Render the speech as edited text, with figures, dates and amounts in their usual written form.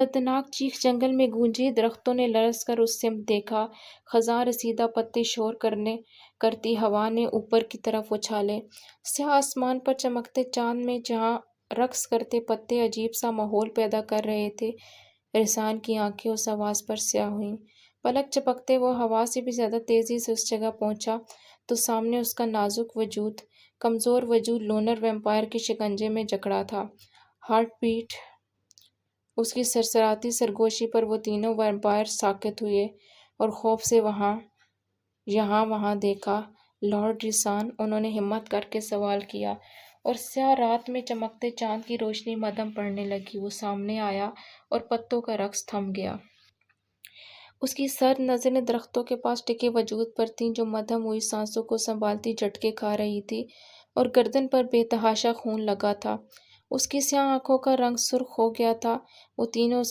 دردناک چیخ جنگل میں گونجی، درختوں نے لرز کر اس سمت دیکھا۔ خزاں رسیدہ پتے شور کرتی ہوا نے اوپر کی طرف اچھالے۔ سیاہ آسمان پر چمکتے چاند میں جہاں رقص کرتے پتے عجیب سا ماحول پیدا کر رہے تھے۔ رسان کی آنکھیں اس آواز پر سیاہ ہوئیں۔ پلک جھپکتے وہ ہوا سے بھی زیادہ تیزی سے اس جگہ پہنچا تو سامنے اس کا نازک وجود، کمزور وجود لونر ویمپائر کے شکنجے میں جکڑا تھا۔ ہارٹ بیٹ اس کی سرسراتی سرگوشی پر وہ تینوں ویمپائر ساکت ہوئے اور خوف سے یہاں وہاں دیکھا۔ لارڈ رسان، انہوں نے ہمت کر کے سوال کیا، اور سیاہ رات میں چمکتے چاند کی روشنی مدھم پڑنے لگی۔ وہ سامنے آیا اور پتوں کا رقص تھم گیا۔ اس کی سرد نظریں درختوں کے پاس ٹکے وجود پر تھیں جو مدھم ہوئی سانسوں کو سنبھالتی جھٹکے کھا رہی تھی، اور گردن پر بے تحاشا خون لگا تھا۔ اس کی سیاہ آنکھوں کا رنگ سرخ ہو گیا تھا۔ وہ تینوں اس